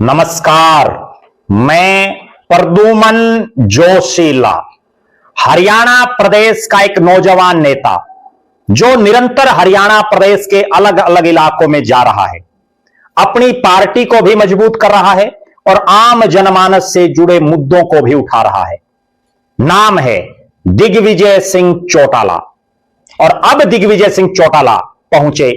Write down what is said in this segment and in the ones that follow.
नमस्कार, मैं प्रद्युमन जोशीला, हरियाणा प्रदेश का एक नौजवान नेता जो निरंतर हरियाणा प्रदेश के अलग अलग इलाकों में जा रहा है, अपनी पार्टी को भी मजबूत कर रहा है और आम जनमानस से जुड़े मुद्दों को भी उठा रहा है। नाम है दिग्विजय सिंह चौटाला। और अब दिग्विजय सिंह चौटाला पहुंचे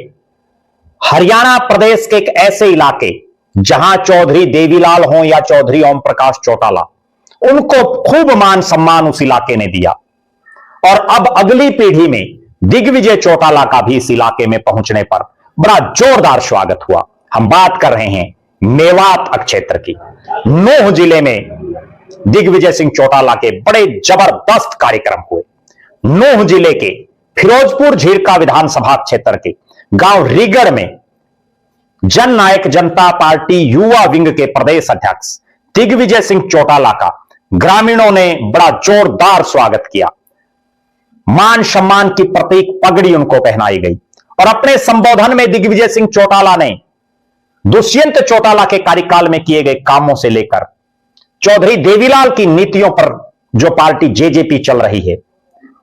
हरियाणा प्रदेश के एक ऐसे इलाके जहां चौधरी देवीलाल हो या चौधरी ओम प्रकाश चौटाला, उनको खूब मान सम्मान उस इलाके ने दिया। और अब अगली पीढ़ी में दिग्विजय चौटाला का भी इस इलाके में पहुंचने पर बड़ा जोरदार स्वागत हुआ। हम बात कर रहे हैं मेवात क्षेत्र की। नूंह जिले में दिग्विजय सिंह चौटाला के बड़े जबरदस्त कार्यक्रम हुए। नूंह जिले के फिरोजपुर झीरका विधानसभा क्षेत्र के गांव रीगढ़ में जननायक जनता पार्टी युवा विंग के प्रदेश अध्यक्ष दिग्विजय सिंह चौटाला का ग्रामीणों ने बड़ा जोरदार स्वागत किया। मान सम्मान की प्रतीक पगड़ी उनको पहनाई गई और अपने संबोधन में दिग्विजय सिंह चौटाला ने दुष्यंत चौटाला के कार्यकाल में किए गए कामों से लेकर चौधरी देवीलाल की नीतियों पर जो पार्टी जेजेपी चल रही है,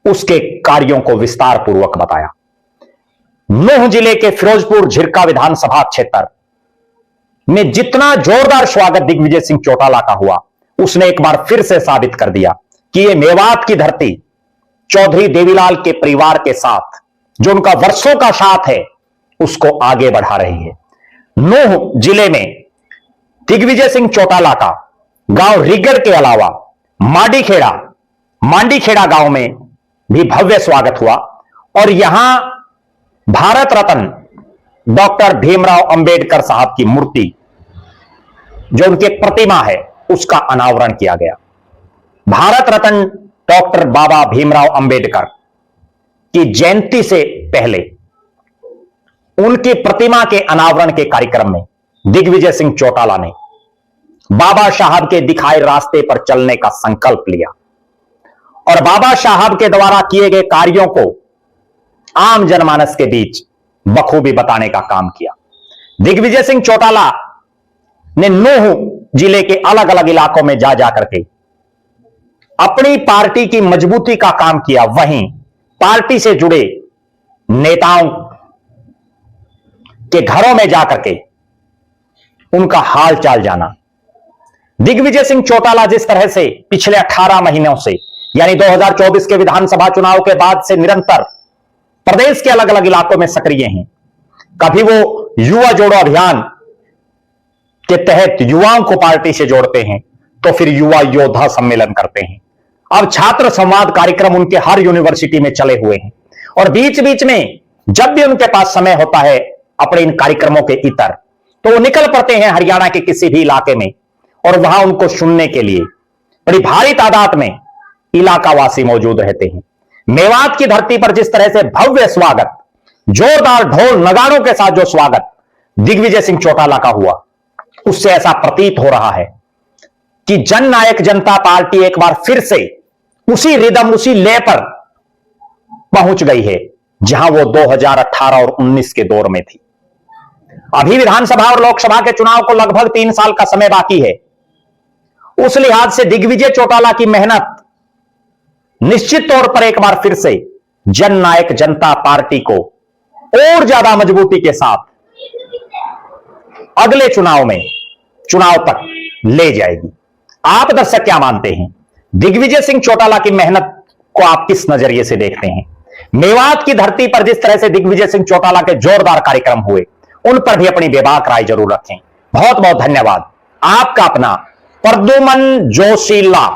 उसके कार्यों को विस्तार पूर्वक बताया। नूंह जिले के फिरोजपुर झिरका विधानसभा क्षेत्र में जितना जोरदार स्वागत दिग्विजय सिंह चौटाला का हुआ, उसने एक बार फिर से साबित कर दिया कि यह मेवात की धरती चौधरी देवीलाल के परिवार के साथ जो उनका वर्षों का साथ है, उसको आगे बढ़ा रही है। नूंह जिले में दिग्विजय सिंह चौटाला का गांव रीगढ़ के अलावा मांडीखेड़ा गांव में भी भव्य स्वागत हुआ और यहां भारत रत्न डॉक्टर भीमराव अंबेडकर साहब की मूर्ति, जो उनकी प्रतिमा है, उसका अनावरण किया गया। भारत रत्न डॉक्टर बाबा भीमराव अंबेडकर की जयंती से पहले उनकी प्रतिमा के अनावरण के कार्यक्रम में दिग्विजय सिंह चौटाला ने बाबा साहब के दिखाए रास्ते पर चलने का संकल्प लिया और बाबा साहब के द्वारा किए गए कार्यों को आम जनमानस के बीच बखूबी बताने का काम किया। दिग्विजय सिंह चौटाला ने नूंह जिले के अलग अलग इलाकों में जा जाकर के अपनी पार्टी की मजबूती का काम किया। वहीं पार्टी से जुड़े नेताओं के घरों में जाकर के उनका हाल चाल जाना। दिग्विजय सिंह चौटाला जिस तरह से पिछले 18 महीनों से, यानी 2024 के विधानसभा चुनाव के बाद से निरंतर प्रदेश के अलग अलग इलाकों में सक्रिय हैं। कभी वो युवा जोड़ो अभियान के तहत युवाओं को पार्टी से जोड़ते हैं, तो फिर युवा योद्धा सम्मेलन करते हैं। अब छात्र संवाद कार्यक्रम उनके हर यूनिवर्सिटी में चले हुए हैं और बीच बीच में जब भी उनके पास समय होता है अपने इन कार्यक्रमों के इतर, तो वो निकल पड़ते हैं हरियाणा के किसी भी इलाके में और वहां उनको सुनने के लिए बड़ी भारी तादाद में इलाकावासी मौजूद रहते हैं। मेवात की धरती पर जिस तरह से भव्य स्वागत, जोरदार ढोल नगाड़ों के साथ जो स्वागत दिग्विजय सिंह चौटाला का हुआ, उससे ऐसा प्रतीत हो रहा है कि जननायक जनता पार्टी एक बार फिर से उसी रिदम, उसी लय पर पहुंच गई है जहां वो 2018 और 19 के दौर में थी। अभी विधानसभा और लोकसभा के चुनाव को लगभग 3 साल का समय बाकी है। उस लिहाज से दिग्विजय चौटाला की मेहनत निश्चित तौर पर एक बार फिर से जननायक जनता पार्टी को और ज्यादा मजबूती के साथ अगले चुनाव तक ले जाएगी। आप दर्शक क्या मानते हैं? दिग्विजय सिंह चौटाला की मेहनत को आप किस नजरिए से देखते हैं? मेवात की धरती पर जिस तरह से दिग्विजय सिंह चौटाला के जोरदार कार्यक्रम हुए, उन पर भी अपनी बेबाक राय जरूर रखें। बहुत बहुत धन्यवाद। आपका अपना प्रद्युमन जोशीला।